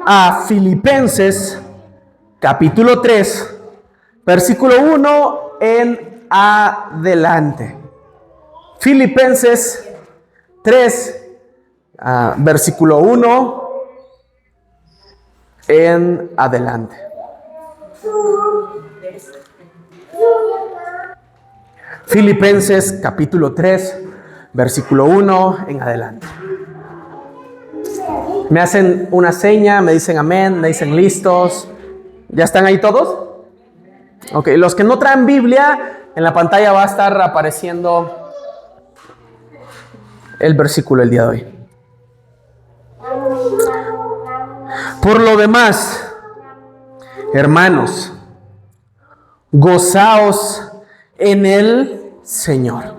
a Filipenses capítulo 3, versículo 1 en adelante. Filipenses 3, versículo 1 en adelante. Filipenses capítulo 3, versículo 1 en adelante. Me hacen una seña, me dicen amén, me dicen listos. ¿Ya están ahí todos? Ok, los que no traen Biblia, en la pantalla va a estar apareciendo el versículo del día de hoy. Por lo demás, hermanos, gozaos en el Señor.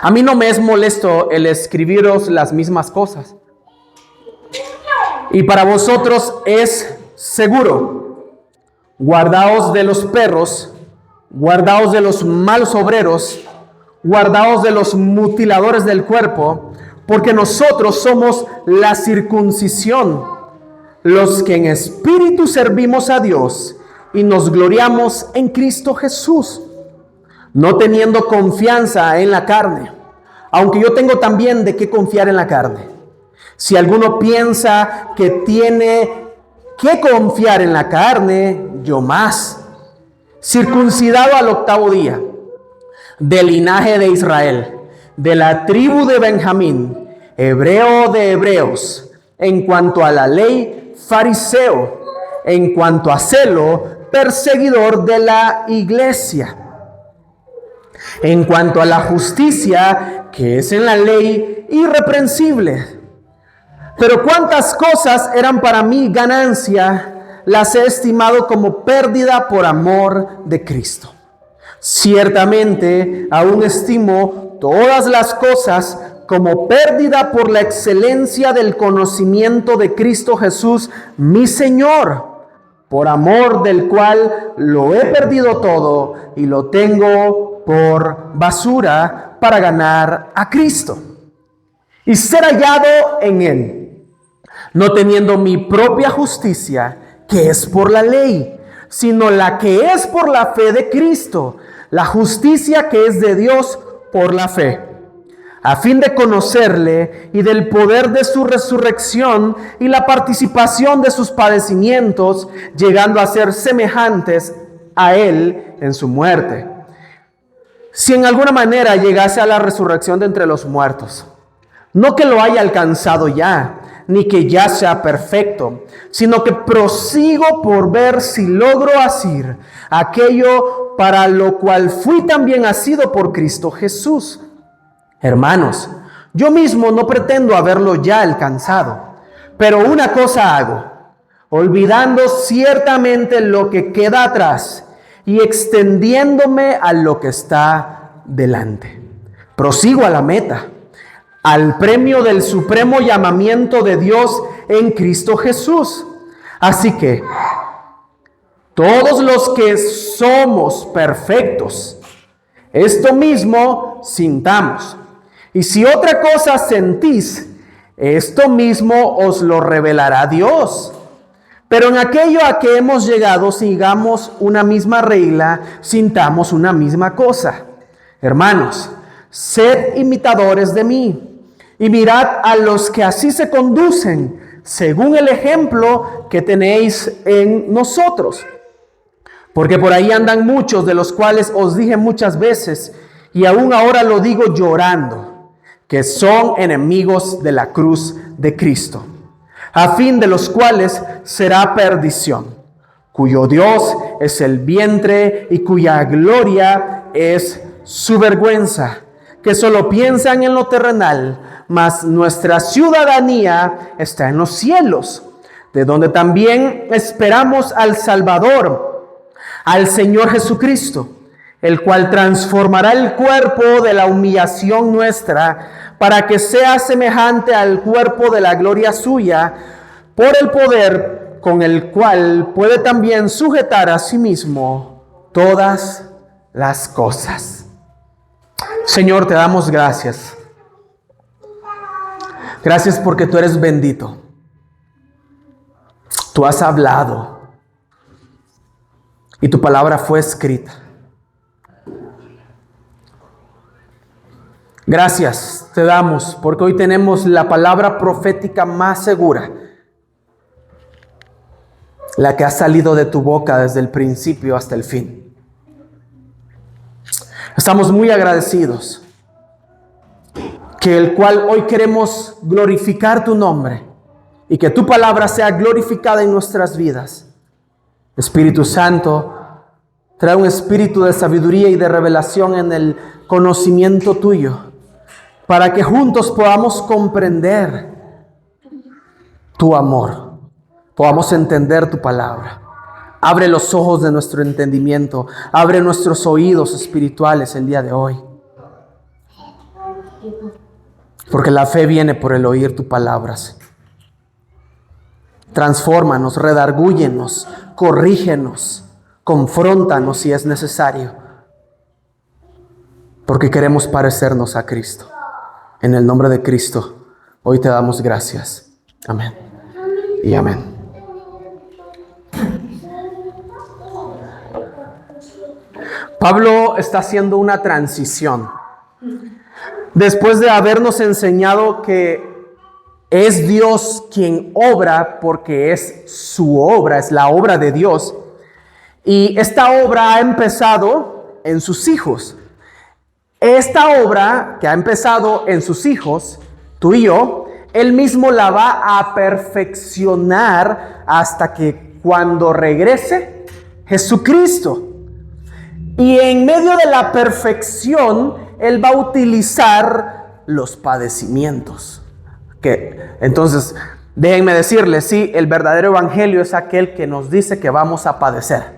A mí no me es molesto el escribiros las mismas cosas. Y para vosotros es seguro. Guardaos de los perros, guardaos de los malos obreros, guardaos de los mutiladores del cuerpo, porque nosotros somos la circuncisión, los que en espíritu servimos a Dios y nos gloriamos en Cristo Jesús, no teniendo confianza en la carne, aunque yo tengo también de qué confiar en la carne. Si alguno piensa que tiene que confiar en la carne, yo más. Circuncidado al 8º día, del linaje de Israel, de la tribu de Benjamín, hebreo de hebreos, en cuanto a la ley, fariseo, en cuanto a celo, perseguidor de la iglesia, en cuanto a la justicia que es en la ley, irreprensible. Pero cuántas cosas eran para mí ganancia, las he estimado como pérdida por amor de Cristo. Ciertamente, aún estimo todas las cosas como pérdida por la excelencia del conocimiento de Cristo Jesús, mi Señor, por amor del cual lo he perdido todo y lo tengo por basura para ganar a Cristo y ser hallado en Él, no teniendo mi propia justicia, que es por la ley, sino la que es por la fe de Cristo, la justicia que es de Dios por la fe, a fin de conocerle y del poder de su resurrección y la participación de sus padecimientos, llegando a ser semejantes a Él en su muerte, si en alguna manera llegase a la resurrección de entre los muertos. No que lo haya alcanzado ya, ni que ya sea perfecto, sino que prosigo por ver si logro asir aquello para lo cual fui también asido por Cristo Jesús. Hermanos, yo mismo no pretendo haberlo ya alcanzado, pero una cosa hago, olvidando ciertamente lo que queda atrás y extendiéndome a lo que está delante. Prosigo a la meta, al premio del supremo llamamiento de Dios en Cristo Jesús. Así que todos los que somos perfectos, esto mismo sintamos. Y si otra cosa sentís, esto mismo os lo revelará Dios. Pero en aquello a que hemos llegado, sigamos una misma regla, sintamos una misma cosa. Hermanos, sed imitadores de mí. Y mirad a los que así se conducen, según el ejemplo que tenéis en nosotros. Porque por ahí andan muchos, de los cuales os dije muchas veces, y aún ahora lo digo llorando, que son enemigos de la cruz de Cristo, a fin de los cuales será perdición, cuyo Dios es el vientre y cuya gloria es su vergüenza, que solo piensan en lo terrenal, mas nuestra ciudadanía está en los cielos, de donde también esperamos al Salvador, al Señor Jesucristo, el cual transformará el cuerpo de la humillación nuestra, para que sea semejante al cuerpo de la gloria suya, por el poder con el cual puede también sujetar a sí mismo todas las cosas. Señor, te damos gracias. Gracias porque tú eres bendito. Tú has hablado y tu palabra fue escrita. Gracias te damos porque hoy tenemos la palabra profética más segura, la que ha salido de tu boca desde el principio hasta el fin. Estamos muy agradecidos que el cual hoy queremos glorificar tu nombre y que tu palabra sea glorificada en nuestras vidas. Espíritu Santo, trae un espíritu de sabiduría y de revelación en el conocimiento tuyo, para que juntos podamos comprender tu amor, podamos entender tu palabra. Abre los ojos de nuestro entendimiento, abre nuestros oídos espirituales el día de hoy. Porque la fe viene por el oír tu palabra. Transfórmanos, redargúyenos, corrígenos, confróntanos si es necesario. Porque queremos parecernos a Cristo. En el nombre de Cristo, hoy te damos gracias. Amén y amén. Pablo está haciendo una transición. Después de habernos enseñado que es Dios quien obra, porque es su obra, es la obra de Dios. Y esta obra ha empezado en sus hijos. Esta obra que ha empezado en sus hijos, tú y yo, Él mismo la va a perfeccionar hasta que cuando regrese Jesucristo. Y en medio de la perfección, Él va a utilizar los padecimientos. Entonces, déjenme decirles, sí, el verdadero evangelio es aquel que nos dice que vamos a padecer.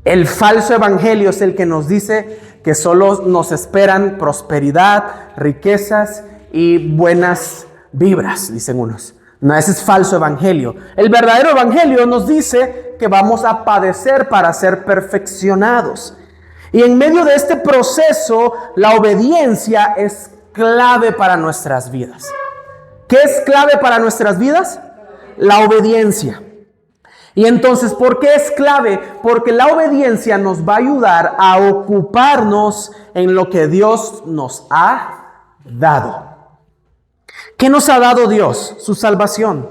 El falso evangelio es el que nos dice que solo nos esperan prosperidad, riquezas y buenas vibras, dicen unos. No, ese es falso evangelio. El verdadero evangelio nos dice que vamos a padecer para ser perfeccionados. Y en medio de este proceso, la obediencia es clave para nuestras vidas. ¿Qué es clave para nuestras vidas? La obediencia. Y entonces, ¿por qué es clave? Porque la obediencia nos va a ayudar a ocuparnos en lo que Dios nos ha dado. ¿Qué nos ha dado Dios? Su salvación.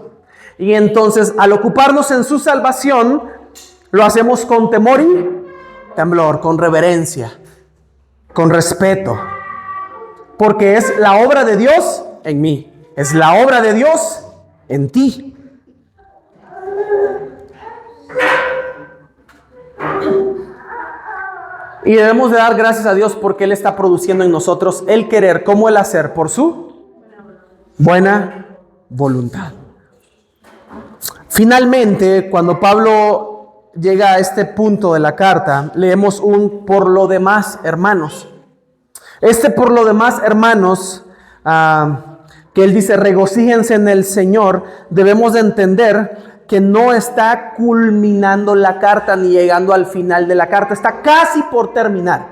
Y entonces, al ocuparnos en su salvación, lo hacemos con temor y temblor, con reverencia, con respeto. Porque es la obra de Dios en mí. Es la obra de Dios en ti. Y debemos de dar gracias a Dios porque Él está produciendo en nosotros el querer como el hacer por su buena voluntad. Finalmente, cuando Pablo llega a este punto de la carta, leemos un por lo demás, hermanos. Este por lo demás, hermanos, que él dice, regocíjense en el Señor, debemos de entender que no está culminando la carta ni llegando al final de la carta, está casi por terminar.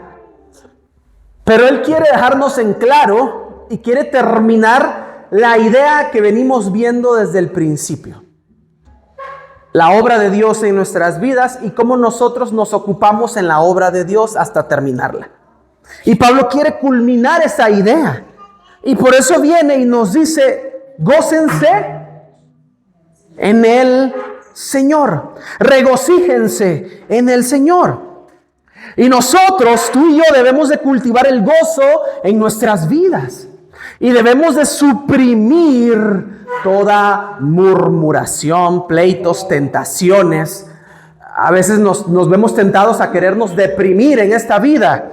Pero él quiere dejarnos en claro y quiere terminar la idea que venimos viendo desde el principio. La obra de Dios en nuestras vidas y cómo nosotros nos ocupamos en la obra de Dios hasta terminarla. Y Pablo quiere culminar esa idea. Y por eso viene y nos dice, gócense en el Señor, regocíjense en el Señor. Y nosotros, tú y yo, debemos de cultivar el gozo en nuestras vidas. Y debemos de suprimir toda murmuración, pleitos, tentaciones. A veces nos vemos tentados a querernos deprimir en esta vida.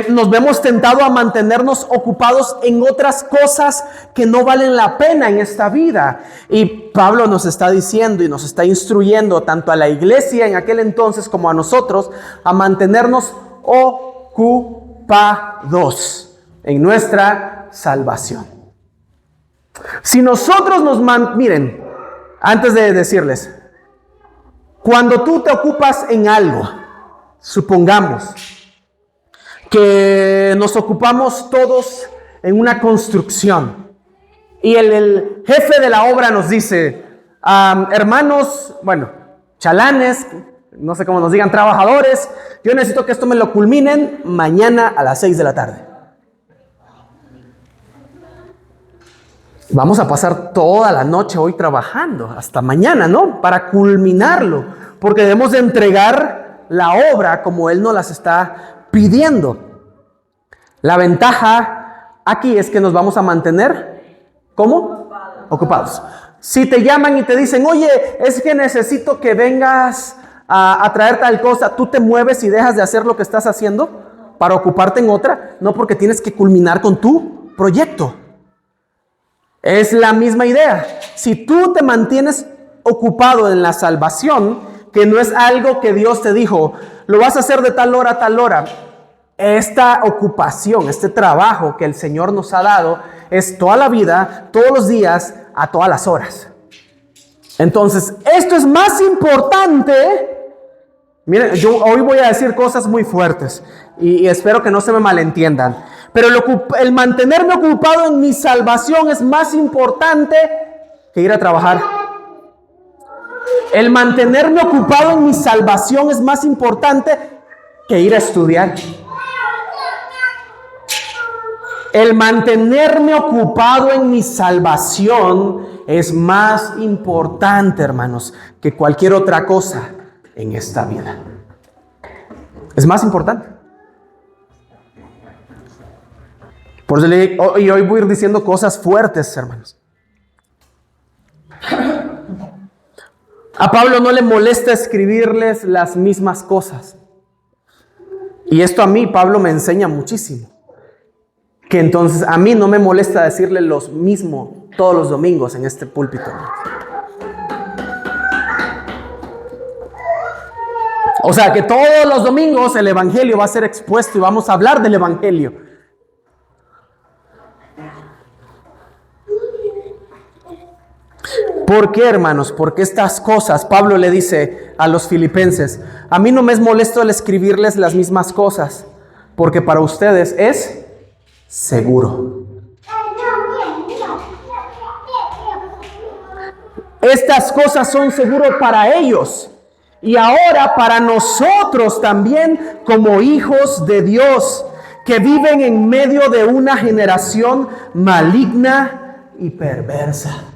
Nos vemos tentados a mantenernos ocupados en otras cosas que no valen la pena en esta vida. Y Pablo nos está diciendo y nos está instruyendo tanto a la iglesia en aquel entonces como a nosotros a mantenernos ocupados en nuestra salvación. Si nosotros miren, antes de decirles, cuando tú te ocupas en algo, supongamos que nos ocupamos todos en una construcción y el jefe de la obra nos dice, hermanos, bueno, chalanes, no sé cómo nos digan, trabajadores, yo necesito que esto me lo culminen mañana a las 6 de la tarde. Vamos a pasar toda la noche hoy trabajando, hasta mañana, ¿no? Para culminarlo, porque debemos de entregar la obra como Él nos las está pidiendo. La ventaja aquí es que nos vamos a mantener, ¿cómo? Ocupados. Si te llaman y te dicen, oye, es que necesito que vengas a traer tal cosa, tú te mueves y dejas de hacer lo que estás haciendo para ocuparte en otra, no, porque tienes que culminar con tu proyecto. Es la misma idea. Si tú te mantienes ocupado en la salvación, que no es algo que Dios te dijo, lo vas a hacer de tal hora a tal hora. Esta ocupación, este trabajo que el Señor nos ha dado, es toda la vida, todos los días, a todas las horas. Entonces, esto es más importante. Miren, yo hoy voy a decir cosas muy fuertes y espero que no se me malentiendan. Pero el mantenerme ocupado en mi salvación es más importante que ir a trabajar. El mantenerme ocupado en mi salvación es más importante que ir a estudiar. El mantenerme ocupado en mi salvación es más importante, hermanos, que cualquier otra cosa en esta vida. Es más importante. Por eso hoy voy a ir diciendo cosas fuertes, hermanos. A Pablo no le molesta escribirles las mismas cosas. Y esto a mí, Pablo me enseña muchísimo. Que entonces a mí no me molesta decirle lo mismo todos los domingos en este púlpito. O sea, que todos los domingos el evangelio va a ser expuesto y vamos a hablar del evangelio. ¿Por qué, hermanos? Porque estas cosas, Pablo le dice a los filipenses, a mí no me es molesto el escribirles las mismas cosas, porque para ustedes es seguro. Estas cosas son seguras para ellos y ahora para nosotros también como hijos de Dios que viven en medio de una generación maligna y perversa.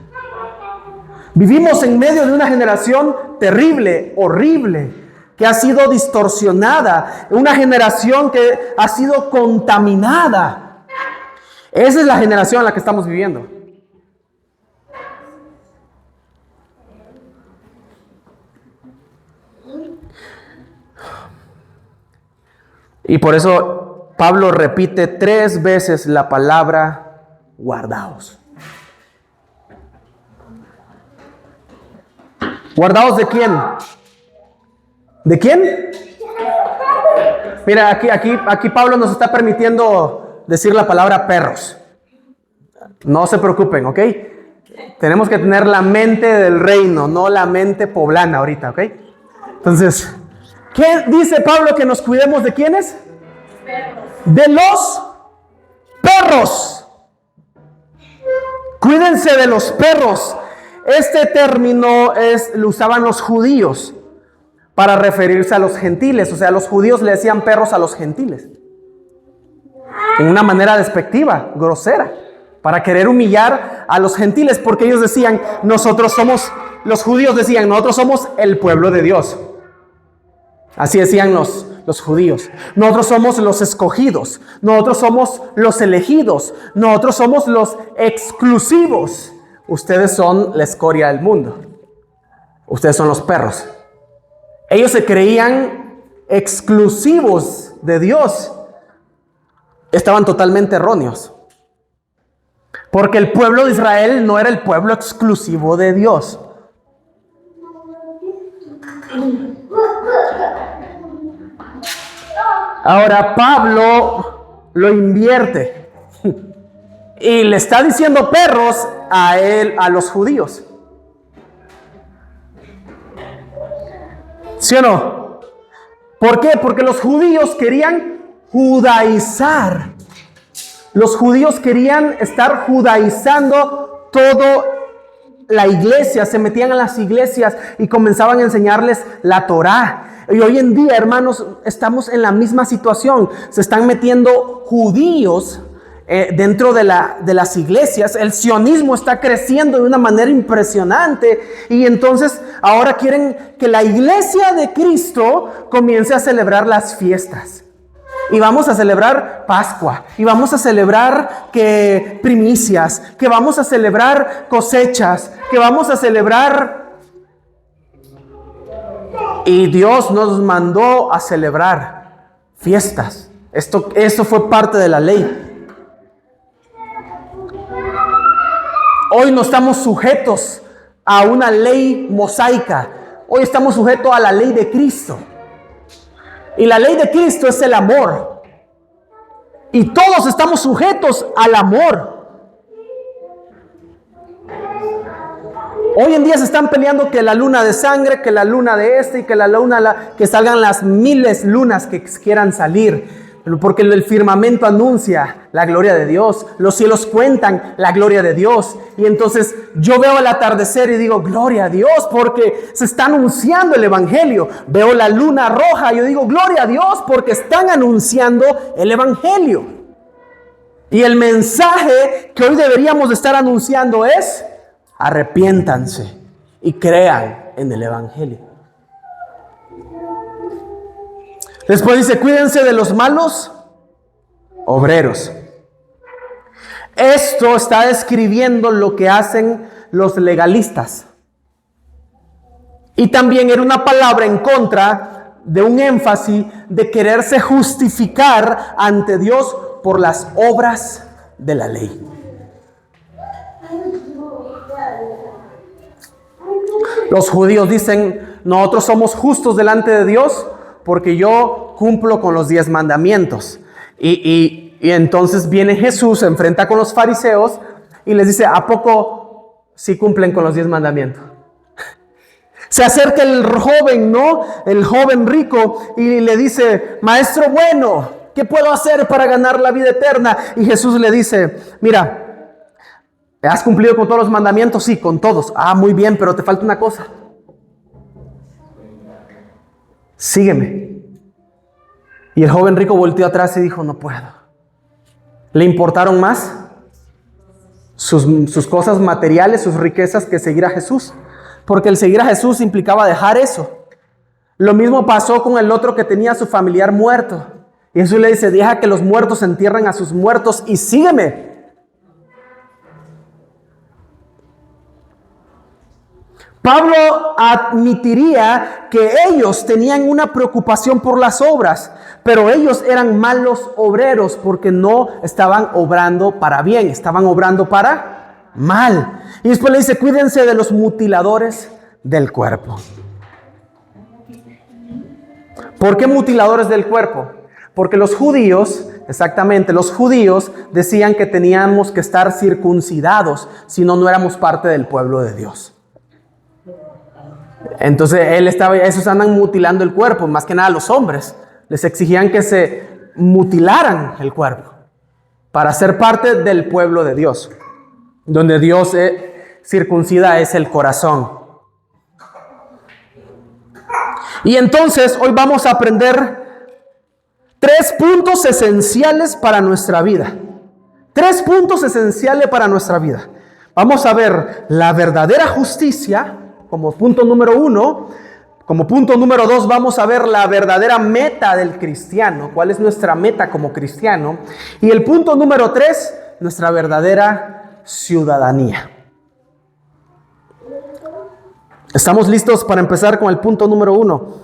Vivimos en medio de una generación terrible, horrible, que ha sido distorsionada, una generación que ha sido contaminada. Esa es la generación en la que estamos viviendo. Y por eso Pablo repite 3 veces la palabra guardaos. ¿Guardaos de quién? ¿De quién? Mira, aquí Pablo nos está permitiendo decir la palabra perros. No se preocupen, ¿ok? Tenemos que tener la mente del reino, no la mente poblana ahorita, ¿ok? Entonces, ¿qué dice Pablo que nos cuidemos de quiénes? De los perros. Cuídense de los perros. Este término lo usaban los judíos para referirse a los gentiles. O sea, los judíos le decían perros a los gentiles. En una manera despectiva, grosera, para querer humillar a los gentiles, porque ellos decían, los judíos decían, nosotros somos el pueblo de Dios. Así decían los judíos. Nosotros somos los escogidos, nosotros somos los elegidos, nosotros somos los exclusivos. Ustedes son la escoria del mundo. Ustedes son los perros. Ellos se creían exclusivos de Dios. Estaban totalmente erróneos. Porque el pueblo de Israel no era el pueblo exclusivo de Dios. Ahora Pablo lo invierte. Y le está diciendo perros a los judíos. ¿Sí o no? ¿Por qué? Porque los judíos querían judaizar. Los judíos querían estar judaizando todo la iglesia, se metían a las iglesias y comenzaban a enseñarles la Torá. Y hoy en día, hermanos, estamos en la misma situación. Se están metiendo judíos dentro de las iglesias. El sionismo está creciendo de una manera impresionante. Y entonces ahora quieren que la iglesia de Cristo comience a celebrar las fiestas. Y vamos a celebrar Pascua, y vamos a celebrar que primicias, que vamos a celebrar cosechas, que vamos a celebrar. Y Dios nos mandó a celebrar fiestas. Esto fue parte de la ley. Hoy no estamos sujetos a una ley mosaica. Hoy estamos sujetos a la ley de Cristo. Y la ley de Cristo es el amor. Y todos estamos sujetos al amor. Hoy en día se están peleando que la luna de sangre, que la luna de y que la luna, que salgan las miles lunas que quieran salir. Porque el firmamento anuncia la gloria de Dios. Los cielos cuentan la gloria de Dios. Y entonces yo veo el atardecer y digo, gloria a Dios, porque se está anunciando el evangelio. Veo la luna roja y yo digo, gloria a Dios, porque están anunciando el evangelio. Y el mensaje que hoy deberíamos estar anunciando es: arrepiéntanse y crean en el evangelio. Después dice, cuídense de los malos obreros. Esto está describiendo lo que hacen los legalistas. Y también era una palabra en contra de un énfasis de quererse justificar ante Dios por las obras de la ley. Los judíos dicen, nosotros somos justos delante de Dios porque yo cumplo con los 10 mandamientos. Y entonces viene Jesús, se enfrenta con los fariseos y les dice, ¿a poco sí cumplen con los 10 mandamientos? Se acerca el joven, ¿no? El joven rico y le dice, maestro bueno, ¿qué puedo hacer para ganar la vida eterna? Y Jesús le dice, mira, ¿has cumplido con todos los mandamientos? Sí, con todos. Ah, muy bien, pero te falta una cosa. Sígueme. Y el joven rico volteó atrás y dijo, no puedo. Le importaron más sus cosas materiales, sus riquezas, que seguir a Jesús. Porque el seguir a Jesús implicaba dejar eso. Lo mismo pasó con el otro que tenía a su familiar muerto. Y Jesús le dice, deja que los muertos entierren a sus muertos y sígueme. Pablo admitiría que ellos tenían una preocupación por las obras, pero ellos eran malos obreros porque no estaban obrando para bien, estaban obrando para mal. Y después le dice, cuídense de los mutiladores del cuerpo. ¿Por qué mutiladores del cuerpo? Porque los judíos, exactamente, los judíos decían que teníamos que estar circuncidados, si no, no éramos parte del pueblo de Dios. Entonces esos andan mutilando el cuerpo, más que nada los hombres. Les exigían que se mutilaran el cuerpo para ser parte del pueblo de Dios, donde Dios circuncida es el corazón. Y entonces hoy vamos a aprender 3 puntos esenciales para nuestra vida. 3 puntos esenciales para nuestra vida. Vamos a ver la verdadera justicia como punto número 1. Como punto número 2 vamos a ver la verdadera meta del cristiano. ¿Cuál es nuestra meta como cristiano? Y el punto número 3, nuestra verdadera ciudadanía. ¿Estamos listos para empezar con el punto número 1?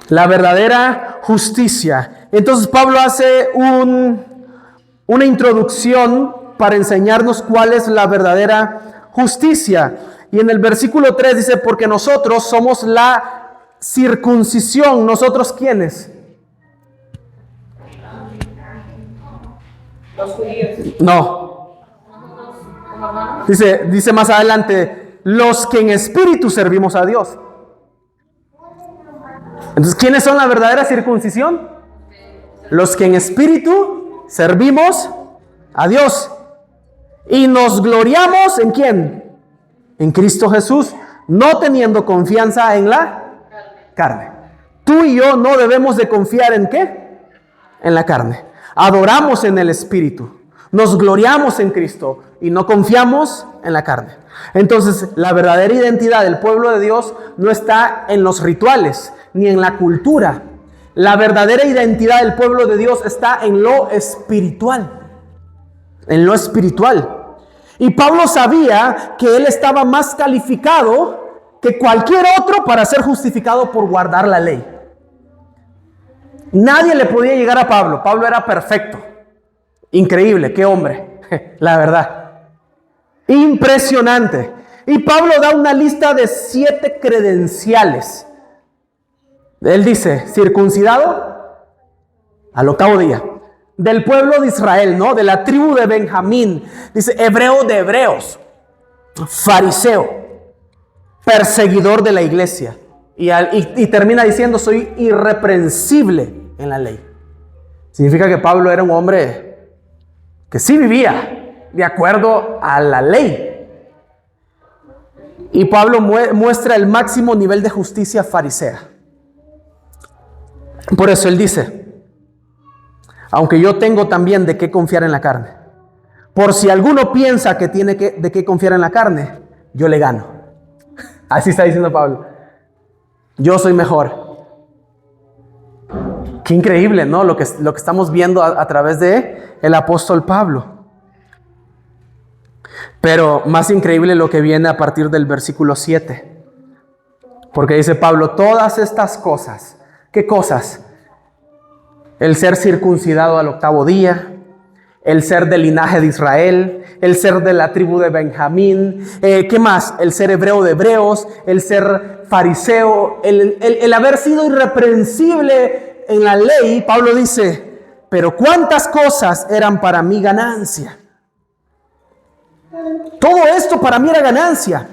La verdadera justicia. Entonces Pablo hace una introducción para enseñarnos cuál es la verdadera justicia. Y en el versículo 3 dice, porque nosotros somos la circuncisión. ¿Nosotros quiénes? Los judíos. No. Dice más adelante, los que en espíritu servimos a Dios. Entonces, ¿quiénes son la verdadera circuncisión? Los que en espíritu servimos a Dios. Y nos gloriamos ¿en quién? En Cristo Jesús, no teniendo confianza en la carne. Tú y yo no debemos de confiar ¿en qué? En la carne. Adoramos en el Espíritu, nos gloriamos en Cristo y no confiamos en la carne. Entonces, la verdadera identidad del pueblo de Dios no está en los rituales ni en la cultura. La verdadera identidad del pueblo de Dios está en lo espiritual. En lo espiritual. Y Pablo sabía que él estaba más calificado que cualquier otro para ser justificado por guardar la ley. Nadie le podía llegar a Pablo. Pablo era perfecto. Increíble, qué hombre. La verdad. Impresionante. Y Pablo da una lista de 7 credenciales. Él dice, circuncidado al 8º día. Del pueblo de Israel, ¿no? De la tribu de Benjamín. Dice, hebreo de hebreos. Fariseo. Perseguidor de la iglesia. Y termina diciendo, soy irreprensible en la ley. Significa que Pablo era un hombre que sí vivía de acuerdo a la ley. Y Pablo muestra el máximo nivel de justicia farisea. Por eso él dice, aunque yo tengo también de qué confiar en la carne, por si alguno piensa que tiene de qué confiar en la carne, yo le gano. Así está diciendo Pablo. Yo soy mejor. Qué increíble, ¿no? Lo que estamos viendo a través de el apóstol Pablo. Pero más increíble lo que viene a partir del versículo 7. Porque dice Pablo, todas estas cosas. ¿Qué cosas? El ser circuncidado al 8º día, el ser del linaje de Israel, el ser de la tribu de Benjamín, ¿qué más? El ser hebreo de hebreos, el ser fariseo, el haber sido irreprensible en la ley. Pablo dice, pero cuántas cosas eran para mí ganancia. Todo esto para mí era ganancia.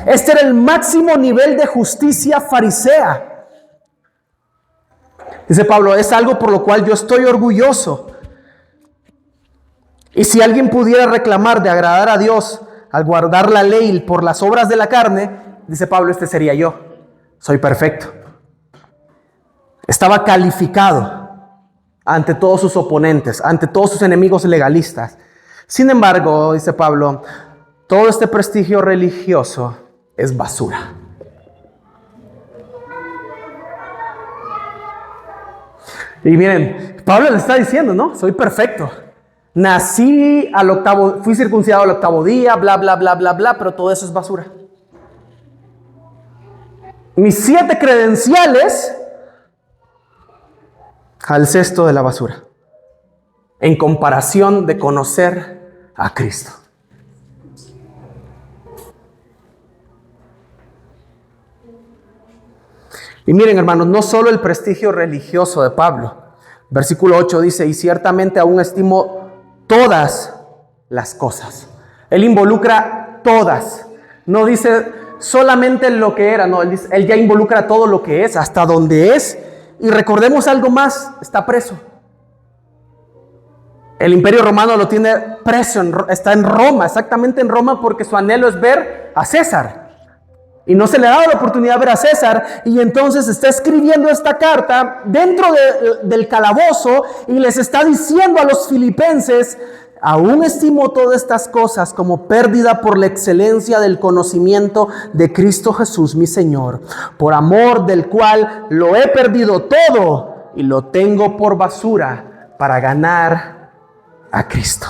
Este era el máximo nivel de justicia farisea. Dice Pablo, es algo por lo cual yo estoy orgulloso. Y si alguien pudiera reclamar de agradar a Dios al guardar la ley por las obras de la carne, dice Pablo, este sería yo. Soy perfecto. Estaba calificado ante todos sus oponentes, ante todos sus enemigos legalistas. Sin embargo, dice Pablo, todo este prestigio religioso es basura. Y miren, Pablo le está diciendo, ¿no? Soy perfecto. Nací fui circuncidado al 8º día, bla, bla, bla, bla, bla, pero todo eso es basura. Mis 7 credenciales al cesto de la basura. En comparación de conocer a Cristo. Y miren, hermanos, no solo el prestigio religioso de Pablo. Versículo 8 dice, y ciertamente aún estimo todas las cosas. Él involucra todas. No dice solamente lo que era, no, él ya involucra todo lo que es, hasta donde es. Y recordemos algo más, está preso. El Imperio Romano lo tiene preso, está en Roma, exactamente en Roma, porque su anhelo es ver a César. Y no se le ha dado la oportunidad de ver a César. Y entonces está escribiendo esta carta dentro del calabozo. Y les está diciendo a los filipenses, aún estimo todas estas cosas como pérdida por la excelencia del conocimiento de Cristo Jesús mi Señor, por amor del cual lo he perdido todo y lo tengo por basura para ganar a Cristo.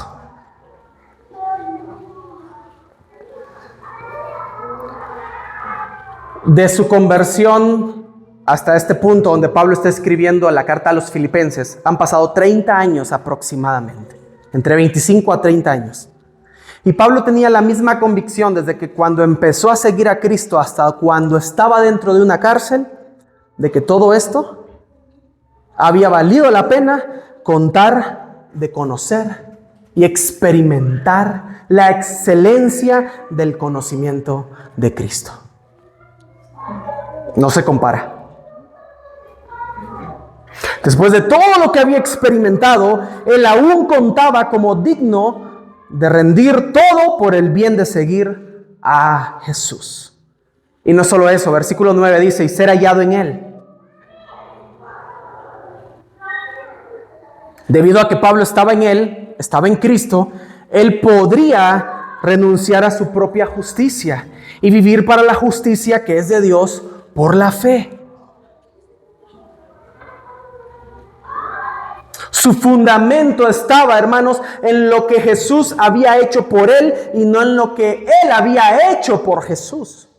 De su conversión hasta este punto donde Pablo está escribiendo la carta a los filipenses, han pasado 30 años aproximadamente, entre 25 a 30 años. Y Pablo tenía la misma convicción desde que cuando empezó a seguir a Cristo hasta cuando estaba dentro de una cárcel, de que todo esto había valido la pena contar, de conocer y experimentar la excelencia del conocimiento de Cristo. No se compara. Después de todo lo que había experimentado, él aún contaba como digno de rendir todo por el bien de seguir a Jesús. Y no solo eso, versículo 9 dice, y ser hallado en Él. Debido a que Pablo estaba en Él, estaba en Cristo, él podría renunciar a su propia justicia y vivir para la justicia que es de Dios por la fe. Su fundamento estaba, hermanos, en lo que Jesús había hecho por él y no en lo que él había hecho por Jesús.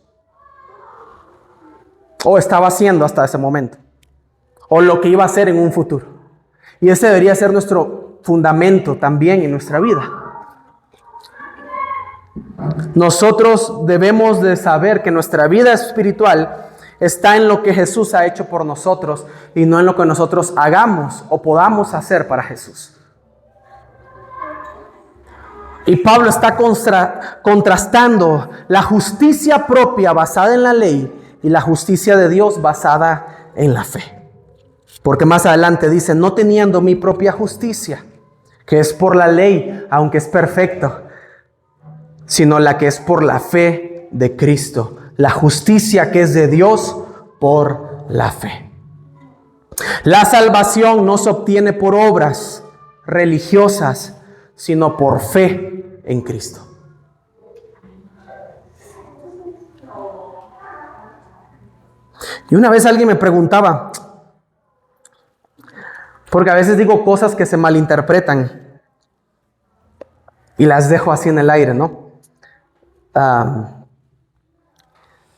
O estaba haciendo hasta ese momento. O lo que iba a hacer en un futuro. Y ese debería ser nuestro fundamento también en nuestra vida. Nosotros debemos de saber que nuestra vida espiritual está en lo que Jesús ha hecho por nosotros y no en lo que nosotros hagamos o podamos hacer para Jesús. Y Pablo está contrastando la justicia propia basada en la ley y la justicia de Dios basada en la fe. Porque más adelante dice, no teniendo mi propia justicia, que es por la ley, aunque es perfecto, sino la que es por la fe de Cristo, la justicia que es de Dios por la fe. La salvación no se obtiene por obras religiosas, sino por fe en Cristo. Y una vez alguien me preguntaba, porque a veces digo cosas que se malinterpretan y las dejo así en el aire, ¿no?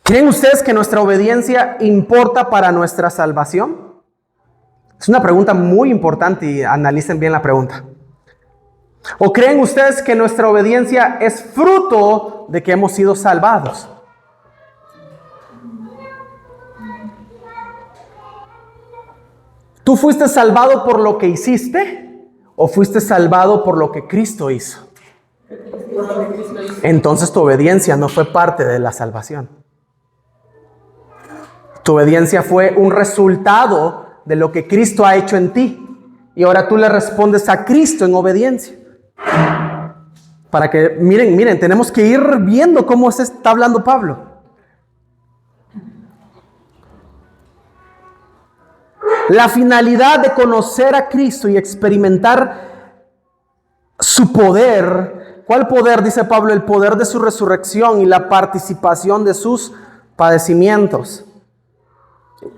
¿Creen ustedes que nuestra obediencia importa para nuestra salvación? Es una pregunta muy importante y analicen bien la pregunta. ¿O creen ustedes que nuestra obediencia es fruto de que hemos sido salvados? ¿Tú fuiste salvado por lo que hiciste o fuiste salvado por lo que Cristo hizo? Entonces tu obediencia no fue parte de la salvación. Tu obediencia fue un resultado de lo que Cristo ha hecho en ti. Y ahora tú le respondes a Cristo en obediencia. Para que, miren, tenemos que ir viendo cómo se está hablando Pablo. La finalidad de conocer a Cristo y experimentar su poder. ¿Cuál poder? Dice Pablo, el poder de su resurrección y la participación de sus padecimientos,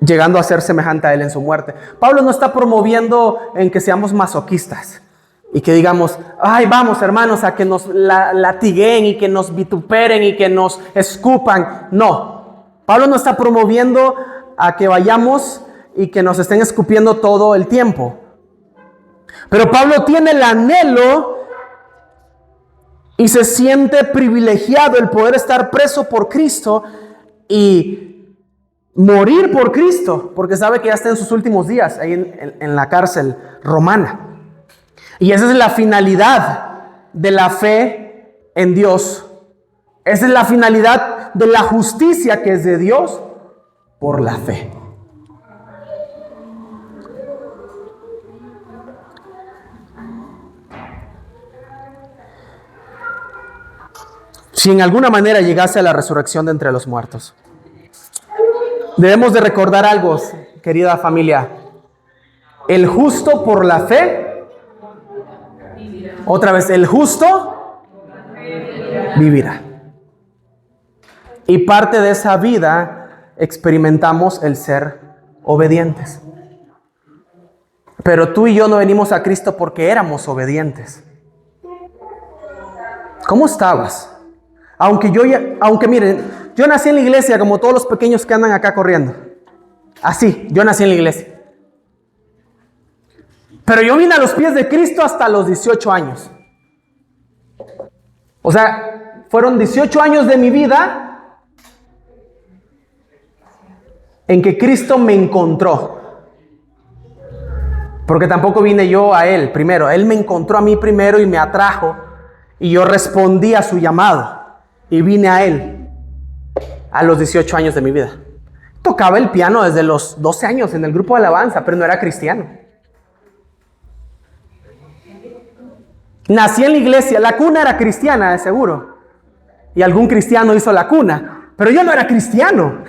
llegando a ser semejante a Él en su muerte. Pablo no está promoviendo en que seamos masoquistas y que digamos, ay, vamos hermanos a que nos latiguen y que nos vituperen y que nos escupan. No, Pablo no está promoviendo a que vayamos y que nos estén escupiendo todo el tiempo. Pero Pablo tiene el anhelo y se siente privilegiado el poder estar preso por Cristo y morir por Cristo, porque sabe que ya está en sus últimos días ahí en la cárcel romana. Y esa es la finalidad de la fe en Dios. Esa es la finalidad de la justicia que es de Dios por la fe. Si en alguna manera llegase a la resurrección de entre los muertos, debemos de recordar algo, querida familia. El justo por la fe, otra vez, el justo vivirá. Y parte de esa vida experimentamos el ser obedientes. Pero tú y yo no venimos a Cristo porque éramos obedientes. ¿Cómo estabas? Aunque miren, yo nací en la iglesia como todos los pequeños que andan acá corriendo. Así, yo nací en la iglesia. Pero yo vine a los pies de Cristo hasta los 18 años. O sea, fueron 18 años de mi vida en que Cristo me encontró. Porque tampoco vine yo a Él primero. Él me encontró a mí primero y me atrajo. Y yo respondí a su llamado. Y vine a Él a los 18 años de mi vida. Tocaba el piano desde los 12 años en el grupo de alabanza, pero no era cristiano. Nací en la iglesia, la cuna era cristiana, de seguro. Y algún cristiano hizo la cuna, pero yo no era cristiano.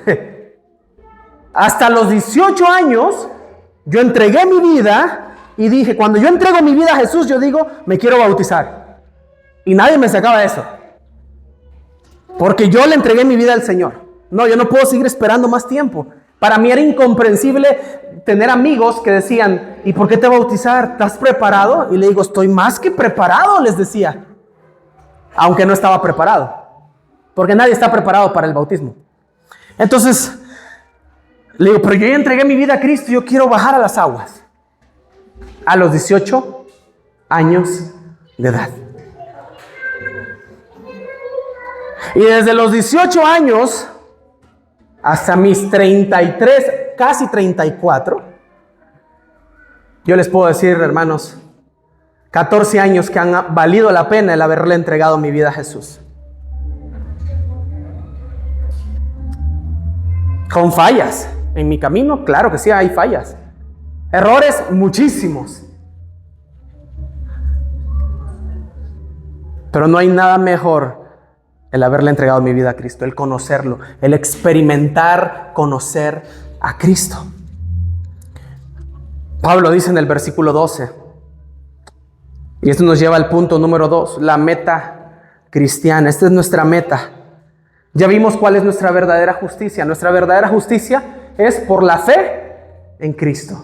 Hasta los 18 años, yo entregué mi vida y dije, cuando yo entrego mi vida a Jesús, yo digo, me quiero bautizar. Y nadie me sacaba eso. Porque yo le entregué mi vida al Señor. No, yo no puedo seguir esperando más tiempo. Para mí era incomprensible tener amigos que decían, ¿y por qué te bautizar? ¿Estás preparado? Y le digo, estoy más que preparado, les decía. Aunque no estaba preparado. Porque nadie está preparado para el bautismo. Entonces, le digo, pero yo ya entregué mi vida a Cristo, yo quiero bajar a las aguas. A los 18 años de edad. Y desde los 18 años hasta mis 33, casi 34, yo les puedo decir, hermanos, 14 años que han valido la pena el haberle entregado mi vida a Jesús. Con fallas en mi camino, claro que sí, hay fallas. Errores, muchísimos. Pero no hay nada mejor el haberle entregado mi vida a Cristo, el conocerlo, el experimentar, conocer a Cristo. Pablo dice en el versículo 12, y esto nos lleva al punto número 2, la meta cristiana. Esta es nuestra meta. Ya vimos cuál es nuestra verdadera justicia. Nuestra verdadera justicia es por la fe en Cristo.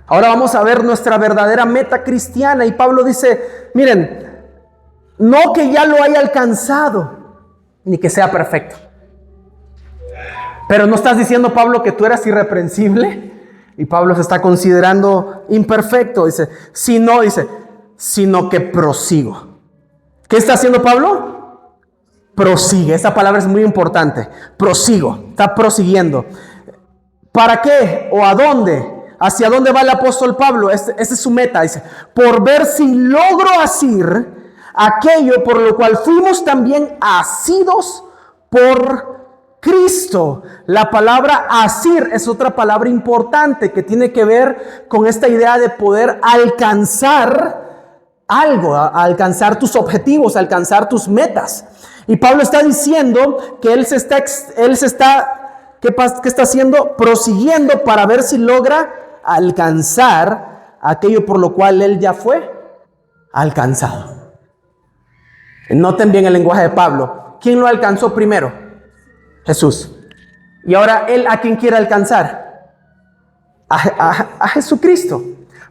Ahora vamos a ver nuestra verdadera meta cristiana. Y Pablo dice, miren, no que ya lo haya alcanzado, ni que sea perfecto. Pero no estás diciendo, Pablo, que tú eras irreprensible. Y Pablo se está considerando imperfecto. Dice, sino que prosigo. ¿Qué está haciendo Pablo? Prosigue. Esa palabra es muy importante. Prosigo. Está prosiguiendo. ¿Para qué? ¿O a dónde? ¿Hacia dónde va el apóstol Pablo? Esa es su meta. Dice, por ver si logro asir aquello por lo cual fuimos también asidos por Cristo. La palabra asir es otra palabra importante que tiene que ver con esta idea de poder alcanzar algo, alcanzar tus objetivos, alcanzar tus metas. Y Pablo está diciendo que ¿qué está haciendo? Prosiguiendo para ver si logra alcanzar aquello por lo cual él ya fue alcanzado. Noten bien el lenguaje de Pablo. ¿Quién lo alcanzó primero? Jesús. Y ahora él, ¿a quién quiere alcanzar? A Jesucristo.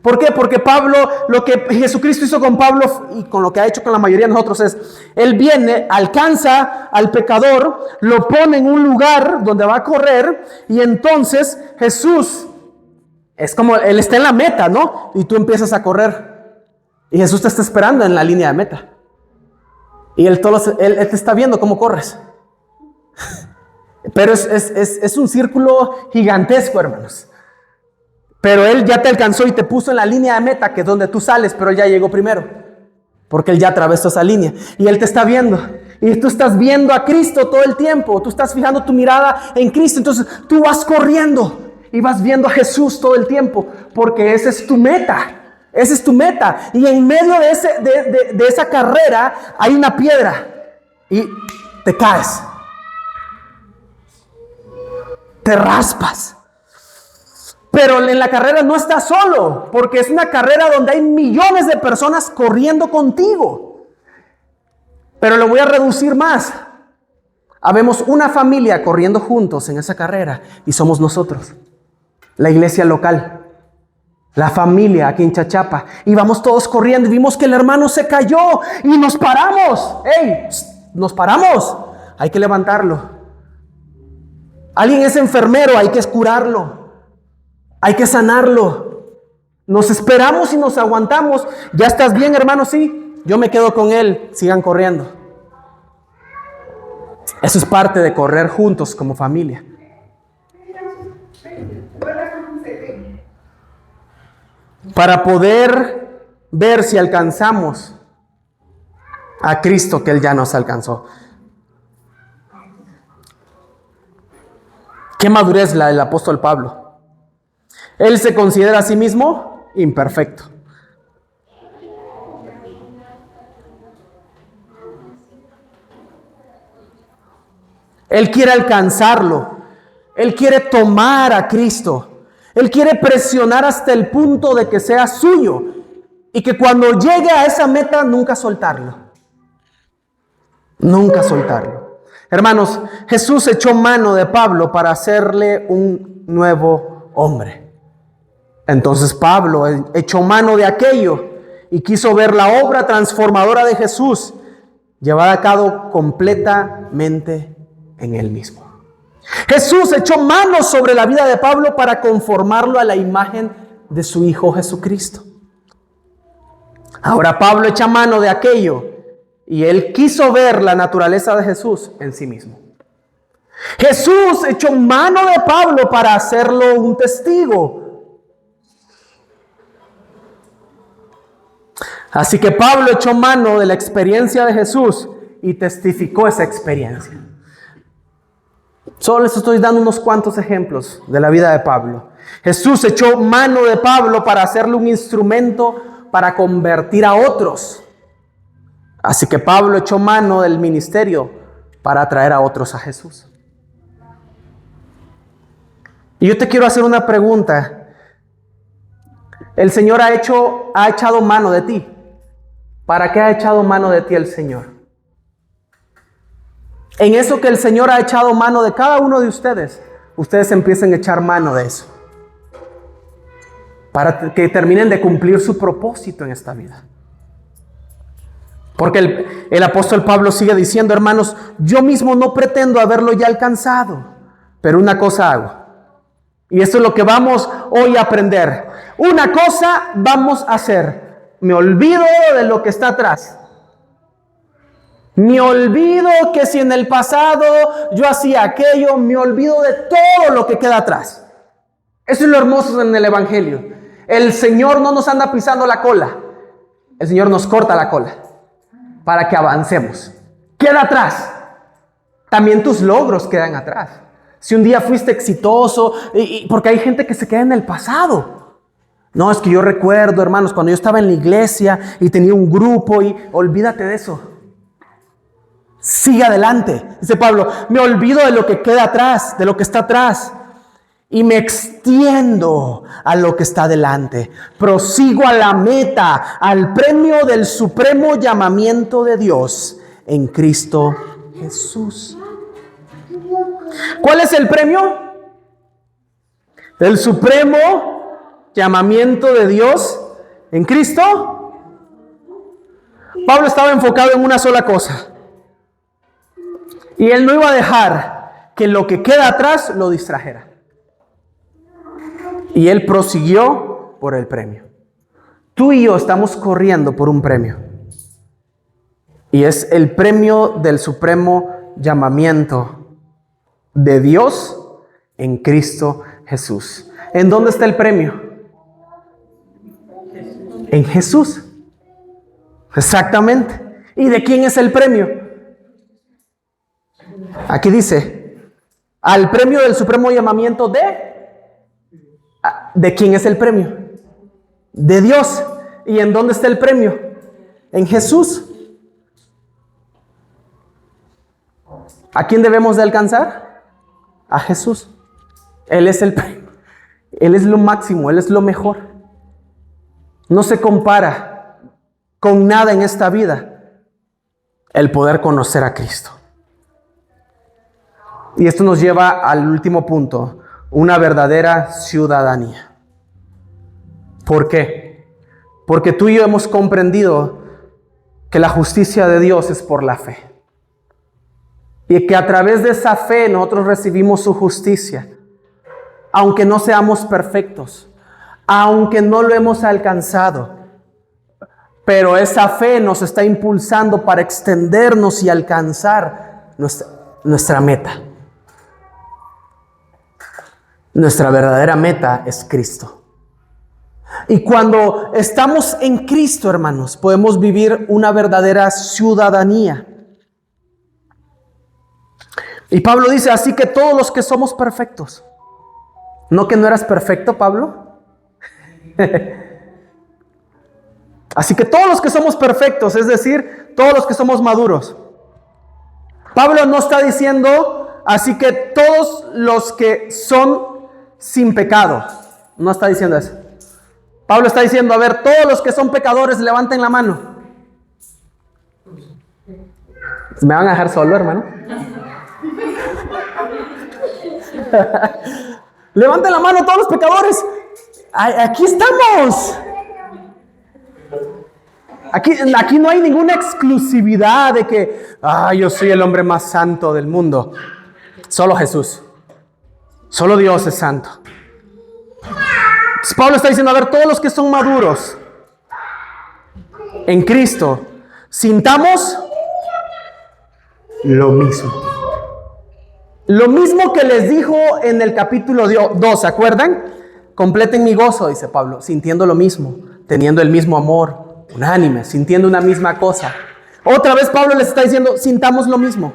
¿Por qué? Porque Pablo, lo que Jesucristo hizo con Pablo y con lo que ha hecho con la mayoría de nosotros es, él viene, alcanza al pecador, lo pone en un lugar donde va a correr, y entonces Jesús es como, él está en la meta, ¿no? Y tú empiezas a correr. Y Jesús te está esperando en la línea de meta. Y él te está viendo cómo corres. Pero es un círculo gigantesco, hermanos. Pero él ya te alcanzó y te puso en la línea de meta, que es donde tú sales, pero él ya llegó primero. Porque él ya atravesó esa línea. Y él te está viendo. Y tú estás viendo a Cristo todo el tiempo. Tú estás fijando tu mirada en Cristo. Entonces tú vas corriendo y vas viendo a Jesús todo el tiempo. Porque esa es tu meta. Esa es tu meta. Y en medio de esa carrera hay una piedra. Y te caes. Te raspas. Pero en la carrera no estás solo. Porque es una carrera donde hay millones de personas corriendo contigo. Pero lo voy a reducir más. Habemos una familia corriendo juntos en esa carrera. Y somos nosotros. La iglesia local. La familia aquí en Chachapa. Y vamos todos corriendo y vimos que el hermano se cayó. Y nos paramos. ¡Ey! Nos paramos. Hay que levantarlo. Alguien es enfermero. Hay que curarlo. Hay que sanarlo. Nos esperamos y nos aguantamos. ¿Ya estás bien, hermano? Sí. Yo me quedo con él. Sigan corriendo. Eso es parte de correr juntos como familia. Para poder ver si alcanzamos a Cristo que Él ya nos alcanzó. ¿Qué madurez la del apóstol Pablo? Él se considera a sí mismo imperfecto. Él quiere alcanzarlo. Él quiere tomar a Cristo. Él quiere presionar hasta el punto de que sea suyo y que cuando llegue a esa meta nunca soltarlo. Nunca soltarlo. Hermanos, Jesús echó mano de Pablo para hacerle un nuevo hombre. Entonces Pablo echó mano de aquello y quiso ver la obra transformadora de Jesús llevada a cabo completamente en él mismo. Jesús echó mano sobre la vida de Pablo para conformarlo a la imagen de su Hijo Jesucristo. Ahora Pablo echa mano de aquello y él quiso ver la naturaleza de Jesús en sí mismo. Jesús echó mano de Pablo para hacerlo un testigo. Así que Pablo echó mano de la experiencia de Jesús y testificó esa experiencia. Solo les estoy dando unos cuantos ejemplos de la vida de Pablo. Jesús echó mano de Pablo para hacerle un instrumento para convertir a otros. Así que Pablo echó mano del ministerio para atraer a otros a Jesús. Y yo te quiero hacer una pregunta. El Señor ha echado mano de ti. ¿Para qué ha echado mano de ti el Señor? En eso que el Señor ha echado mano de cada uno de ustedes, ustedes empiecen a echar mano de eso. Para que terminen de cumplir su propósito en esta vida. Porque el apóstol Pablo sigue diciendo, hermanos, yo mismo no pretendo haberlo ya alcanzado, pero una cosa hago. Y esto es lo que vamos hoy a aprender. Una cosa vamos a hacer. Me olvido de lo que está atrás. Me olvido que si en el pasado yo hacía aquello, me olvido de todo lo que queda atrás. Eso es lo hermoso en el Evangelio. El Señor no nos anda pisando la cola. El Señor nos corta la cola para que avancemos. Queda atrás. También tus logros quedan atrás. Si un día fuiste exitoso, porque hay gente que se queda en el pasado. No, es que yo recuerdo, hermanos, cuando yo estaba en la iglesia y tenía un grupo y olvídate de eso. Sigue adelante. Dice Pablo, me olvido de lo que queda atrás, de lo que está atrás. Y me extiendo a lo que está delante. Prosigo a la meta, al premio del supremo llamamiento de Dios en Cristo Jesús. ¿Cuál es el premio? El supremo llamamiento de Dios en Cristo. Pablo estaba enfocado en una sola cosa. Y él no iba a dejar que lo que queda atrás lo distrajera. Y él prosiguió por el premio. Tú y yo estamos corriendo por un premio. Y es el premio del supremo llamamiento de Dios en Cristo Jesús. ¿En dónde está el premio? En Jesús. Exactamente. ¿Y de quién es el premio? Aquí dice, al premio del supremo llamamiento ¿de quién es el premio? De Dios. ¿Y en dónde está el premio? En Jesús. ¿A quién debemos de alcanzar? A Jesús. Él es el premio. Él es lo máximo, Él es lo mejor. No se compara con nada en esta vida el poder conocer a Cristo. Y esto nos lleva al último punto, una verdadera ciudadanía. ¿Por qué? Porque tú y yo hemos comprendido que la justicia de Dios es por la fe. Y que a través de esa fe nosotros recibimos su justicia. Aunque no seamos perfectos, aunque no lo hemos alcanzado. Pero esa fe nos está impulsando para extendernos y alcanzar nuestra meta. Nuestra verdadera meta es Cristo. Y cuando estamos en Cristo, hermanos, podemos vivir una verdadera ciudadanía. Y Pablo dice, así que todos los que somos perfectos. ¿No que no eras perfecto, Pablo? Así que todos los que somos perfectos, es decir, todos los que somos maduros. Pablo no está diciendo así que todos los que son sin pecado. No está diciendo eso. Pablo está diciendo, a ver, todos los que son pecadores, levanten la mano. ¿Me van a dejar solo, hermano? Levanten la mano todos los pecadores. Aquí estamos. Aquí no hay ninguna exclusividad de que yo soy el hombre más santo del mundo. Solo Jesús. Solo Dios es santo. Entonces, Pablo está diciendo, a ver, todos los que son maduros en Cristo, sintamos lo mismo. Lo mismo que les dijo en el capítulo 2, ¿se acuerdan? Completen mi gozo, dice Pablo, sintiendo lo mismo, teniendo el mismo amor, unánime, sintiendo una misma cosa. Otra vez Pablo les está diciendo, sintamos lo mismo.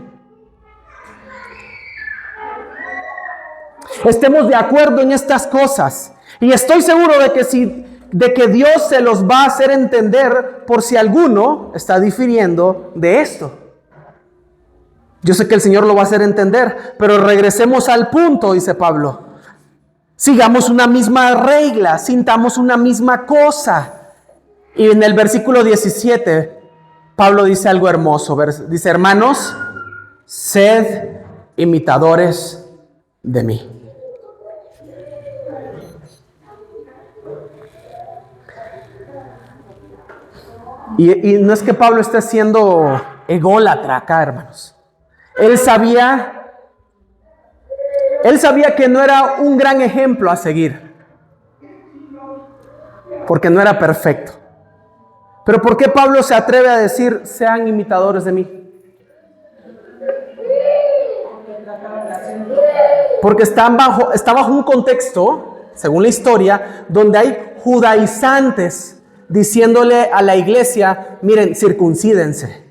Estemos de acuerdo en estas cosas. Y estoy seguro de que Dios se los va a hacer entender por si alguno está difiriendo de esto. Yo sé que el Señor lo va a hacer entender, pero regresemos al punto, dice Pablo. Sigamos una misma regla, sintamos una misma cosa. Y en el versículo 17, Pablo dice algo hermoso. Dice, hermanos, sed imitadores de mí. Y no es que Pablo esté siendo ególatra acá, hermanos. Él sabía que no era un gran ejemplo a seguir, porque no era perfecto. Pero ¿por qué Pablo se atreve a decir, sean imitadores de mí? Porque está bajo un contexto, según la historia, donde hay judaizantes diciéndole a la iglesia, miren, circuncídense.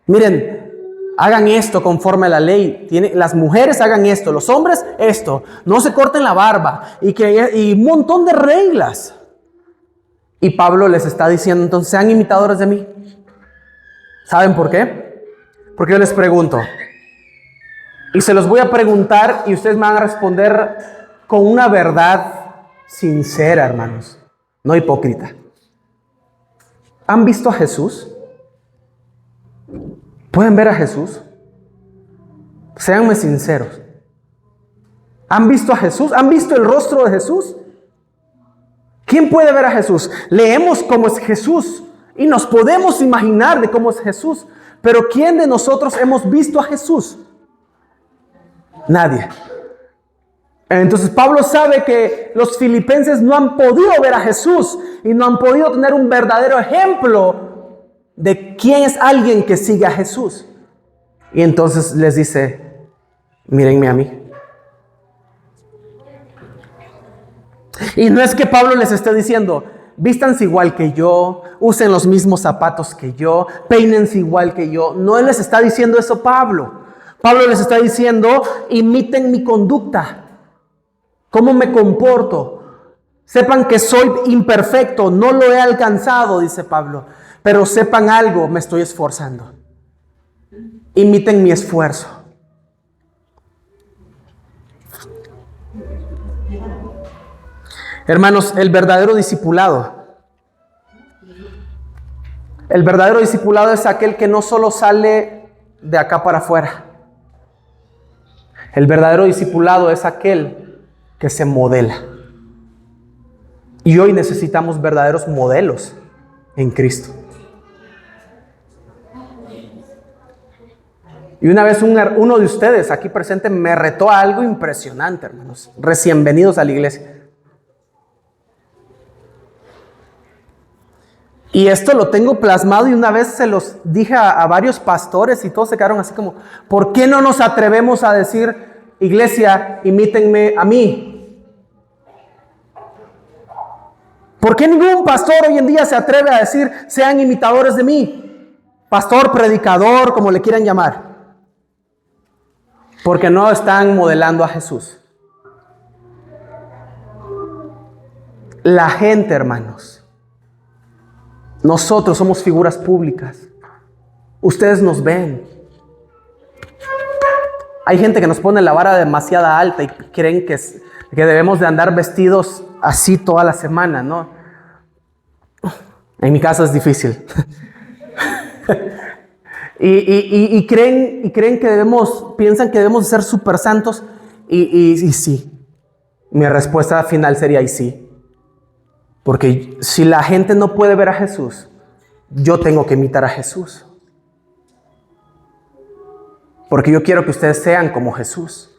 Miren, hagan esto conforme a la ley. Las mujeres hagan esto, los hombres esto. No se corten la barba. Y un montón de reglas. Y Pablo les está diciendo, entonces, sean imitadores de mí. ¿Saben por qué? Porque yo les pregunto. Y se los voy a preguntar y ustedes me van a responder con una verdad sincera, hermanos. No hipócrita. ¿Han visto a Jesús? ¿Pueden ver a Jesús? Séanme sinceros. ¿Han visto a Jesús? ¿Han visto el rostro de Jesús? ¿Quién puede ver a Jesús? Leemos cómo es Jesús y nos podemos imaginar de cómo es Jesús. Pero ¿quién de nosotros hemos visto a Jesús? Nadie. Entonces Pablo sabe que los filipenses no han podido ver a Jesús y no han podido tener un verdadero ejemplo de quién es alguien que sigue a Jesús. Y entonces les dice, mírenme a mí. Y no es que Pablo les esté diciendo, vístanse igual que yo, usen los mismos zapatos que yo, peínense igual que yo. No les está diciendo eso Pablo. Pablo les está diciendo, imiten mi conducta. ¿Cómo me comporto? Sepan que soy imperfecto, no lo he alcanzado, dice Pablo. Pero sepan algo, me estoy esforzando. Imiten mi esfuerzo. Hermanos, el verdadero discipulado es aquel que no solo sale de acá para afuera. El verdadero discipulado es aquel que se modela. Y hoy necesitamos verdaderos modelos en Cristo. Y una vez uno de ustedes aquí presente me retó a algo impresionante, hermanos. Recién venidos a la iglesia. Y esto lo tengo plasmado y una vez se los dije a varios pastores y todos se quedaron así como, ¿por qué no nos atrevemos a decir, iglesia, imítenme a mí? ¿Por qué ningún pastor hoy en día se atreve a decir, sean imitadores de mí? Pastor, predicador, como le quieran llamar. Porque no están modelando a Jesús. La gente, hermanos, nosotros somos figuras públicas. Ustedes nos ven. Hay gente que nos pone la vara demasiado alta y creen que debemos de andar vestidos así toda la semana, ¿no? En mi caso es difícil. y creen que piensan que debemos ser súper santos y sí. Mi respuesta final sería y sí. Porque si la gente no puede ver a Jesús, yo tengo que imitar a Jesús. Porque yo quiero que ustedes sean como Jesús.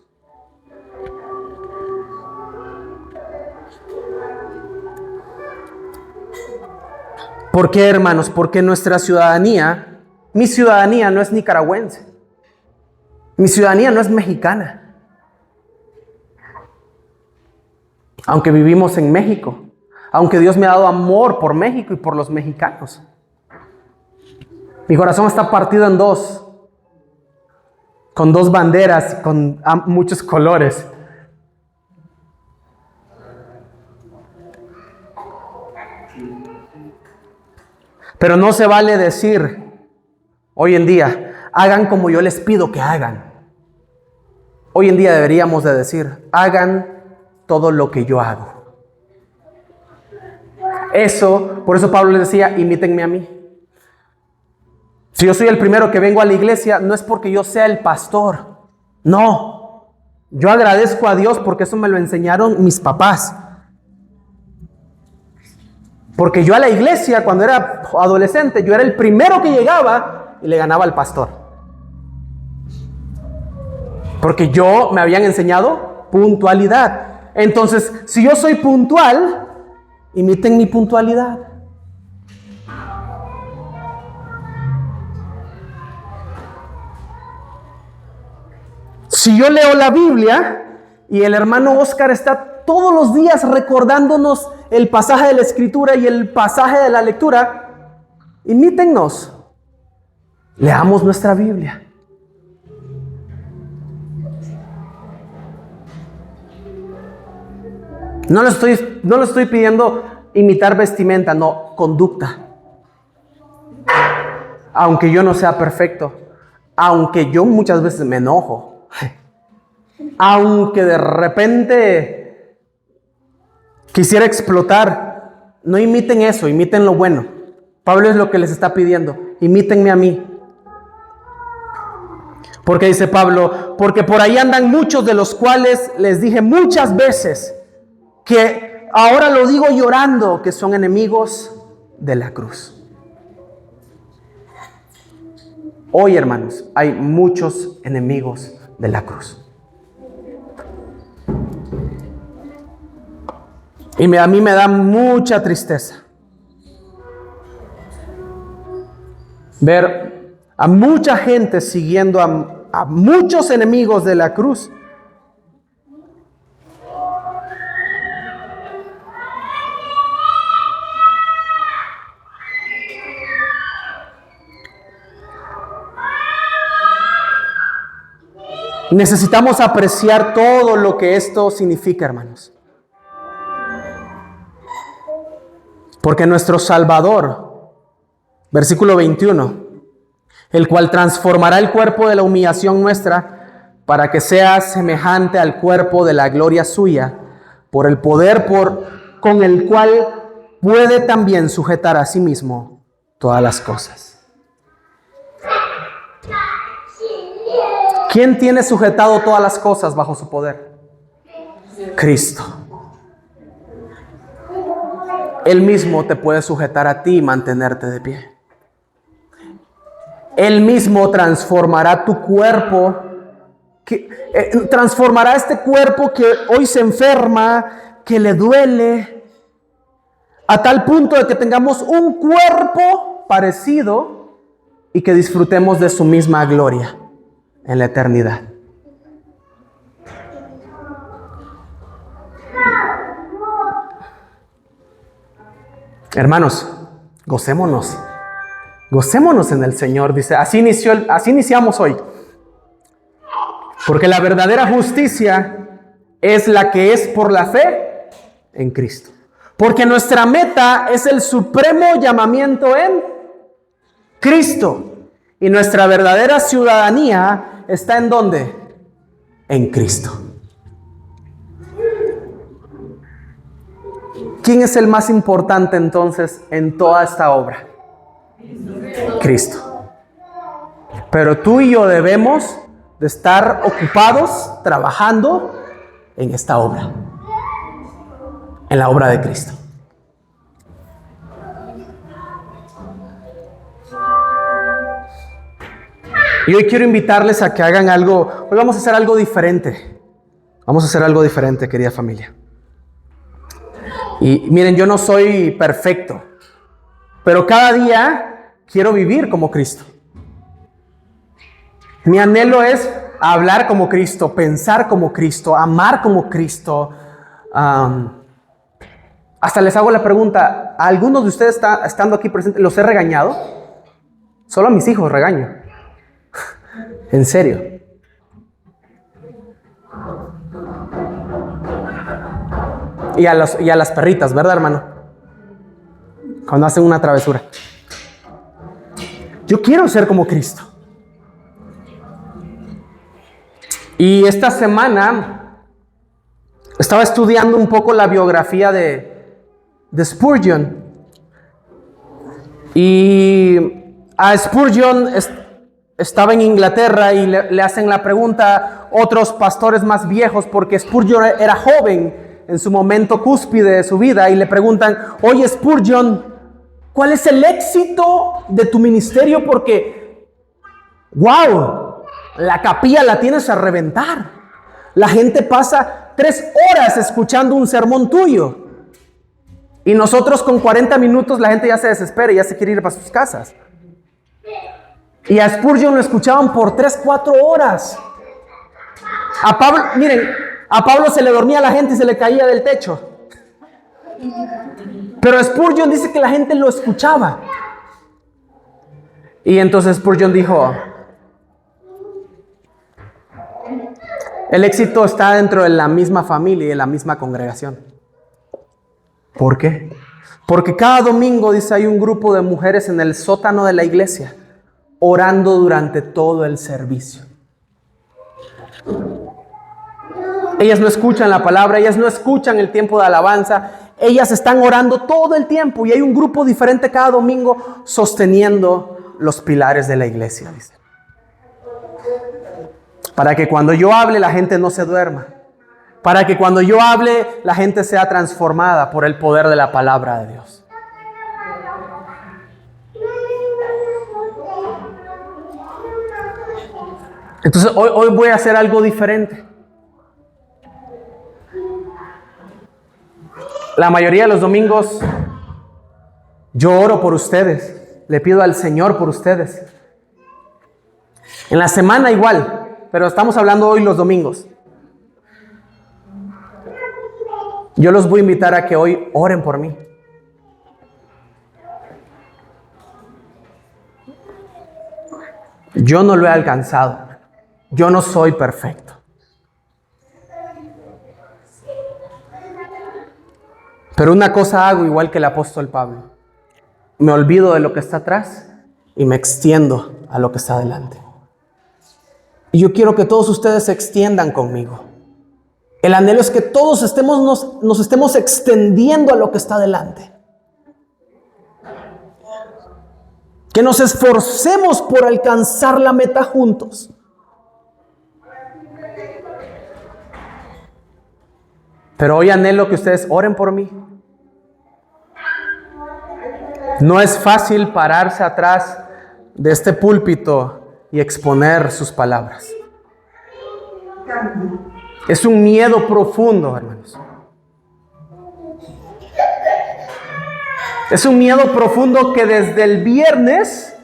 ¿Por qué, hermanos? Porque nuestra ciudadanía, mi ciudadanía no es nicaragüense. Mi ciudadanía no es mexicana. Aunque vivimos en México. Aunque Dios me ha dado amor por México y por los mexicanos. Mi corazón está partido en dos. Con dos banderas, con muchos colores. Pero no se vale decir hoy en día, hagan como yo les pido que hagan. Hoy en día deberíamos de decir, hagan todo lo que yo hago. Por eso Pablo les decía, imítenme a mí. Si yo soy el primero que vengo a la iglesia, no es porque yo sea el pastor. No. Yo agradezco a Dios porque eso me lo enseñaron mis papás. Porque yo a la iglesia, cuando era adolescente, yo era el primero que llegaba y le ganaba al pastor. Porque me habían enseñado puntualidad. Entonces, si yo soy puntual, imiten mi puntualidad. Si yo leo la Biblia y el hermano Oscar está todos los días recordándonos el pasaje de la Escritura y el pasaje de la lectura, imítennos. Leamos nuestra Biblia. No le estoy pidiendo imitar vestimenta, no, conducta. Aunque yo no sea perfecto, aunque yo muchas veces me enojo, aunque de repente quisiera explotar, no imiten eso, imiten lo bueno. Pablo es lo que les está pidiendo, imítenme a mí. Porque dice Pablo, porque por ahí andan muchos de los cuales les dije muchas veces que ahora lo digo llorando, que son enemigos de la cruz. Hoy, hermanos, hay muchos enemigos de la cruz. Y a mí me da mucha tristeza ver a mucha gente siguiendo a muchos enemigos de la cruz. Necesitamos apreciar todo lo que esto significa, hermanos. Porque nuestro Salvador, versículo 21, el cual transformará el cuerpo de la humillación nuestra para que sea semejante al cuerpo de la gloria suya, por el poder con el cual puede también sujetar a sí mismo todas las cosas. ¿Quién tiene sujetado todas las cosas bajo su poder? Cristo. Él mismo te puede sujetar a ti y mantenerte de pie. Él mismo transformará tu cuerpo, transformará este cuerpo que hoy se enferma, que le duele, a tal punto de que tengamos un cuerpo parecido y que disfrutemos de su misma gloria en la eternidad. Hermanos, gocémonos. Gocémonos en el Señor, dice. Así iniciamos hoy. Porque la verdadera justicia es la que es por la fe en Cristo. Porque nuestra meta es el supremo llamamiento en Cristo. Y nuestra verdadera ciudadanía está ¿en dónde? en Cristo. ¿Quién es el más importante entonces en toda esta obra? Cristo. Pero tú y yo debemos de estar ocupados trabajando en esta obra, en la obra de Cristo. Y hoy quiero invitarles a que hagan algo. Hoy vamos a hacer algo diferente. Vamos a hacer algo diferente, querida familia. Y miren, yo no soy perfecto, pero cada día quiero vivir como Cristo. Mi anhelo es hablar como Cristo, pensar como Cristo, amar como Cristo. Hasta les hago la pregunta, ¿a algunos de ustedes estando aquí presentes los he regañado? Solo a mis hijos regaño. En serio. Y a las perritas, ¿verdad, hermano? Cuando hacen una travesura. Yo quiero ser como Cristo. Y esta semana estaba estudiando un poco la biografía de Spurgeon. Y a Spurgeon estaba en Inglaterra y le hacen la pregunta otros pastores más viejos, porque Spurgeon era joven en su momento cúspide de su vida, y le preguntan: oye, Spurgeon, ¿cuál es el éxito de tu ministerio? Porque, wow, la capilla la tienes a reventar. La gente pasa 3 horas escuchando un sermón tuyo. Y nosotros con 40 minutos la gente ya se desespera y ya se quiere ir para sus casas. Y a Spurgeon lo escuchaban por 3-4 horas. A Pablo, miren, a Pablo se le dormía a la gente y se le caía del techo. Pero Spurgeon dice que la gente lo escuchaba. Y entonces Spurgeon dijo: el éxito está dentro de la misma familia y de la misma congregación. ¿Por qué? Porque cada domingo, dice, hay un grupo de mujeres en el sótano de la iglesia orando durante todo el servicio. Ellas no escuchan la palabra, ellas no escuchan el tiempo de alabanza, ellas están orando todo el tiempo, y hay un grupo diferente cada domingo sosteniendo los pilares de la iglesia, dice. Para que cuando yo hable la gente no se duerma. Para que cuando yo hable la gente sea transformada por el poder de la palabra de Dios. Entonces hoy voy a hacer algo diferente. La mayoría de los domingos yo oro por ustedes. Le pido al Señor por ustedes. En la semana igual, pero estamos hablando hoy los domingos. Yo los voy a invitar a que hoy oren por mí. Yo no lo he alcanzado. Yo no soy perfecto. Pero una cosa hago igual que el apóstol Pablo. Me olvido de lo que está atrás y me extiendo a lo que está adelante. Y yo quiero que todos ustedes se extiendan conmigo. El anhelo es que todos nos estemos extendiendo a lo que está adelante. Que nos esforcemos por alcanzar la meta juntos. Pero hoy anhelo que ustedes oren por mí. No es fácil pararse atrás de este púlpito y exponer sus palabras. Es un miedo profundo, hermanos. Es un miedo profundo que desde el viernes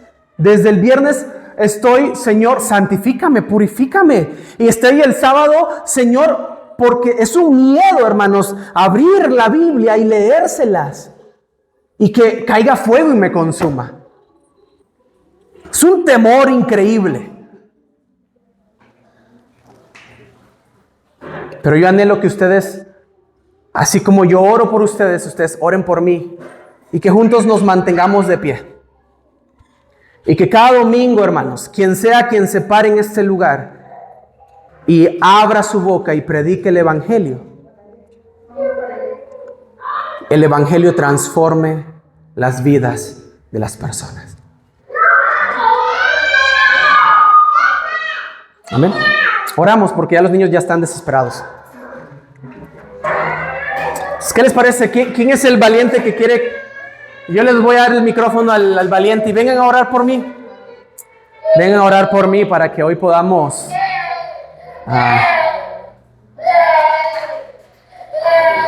estoy: Señor, santifícame, purifícame. Y estoy el sábado: Señor, porque es un miedo, hermanos, abrir la Biblia y leérselas y que caiga fuego y me consuma. Es un temor increíble. Pero yo anhelo que ustedes, así como yo oro por ustedes, ustedes oren por mí, y que juntos nos mantengamos de pie. Y que cada domingo, hermanos, quien sea quien se pare en este lugar, y abra su boca y predique el Evangelio transforme las vidas de las personas. Amén. Oramos porque ya los niños ya están desesperados. ¿Qué les parece? ¿Quién es el valiente que quiere? Yo les voy a dar el micrófono al valiente y vengan a orar por mí. Vengan a orar por mí para que hoy podamos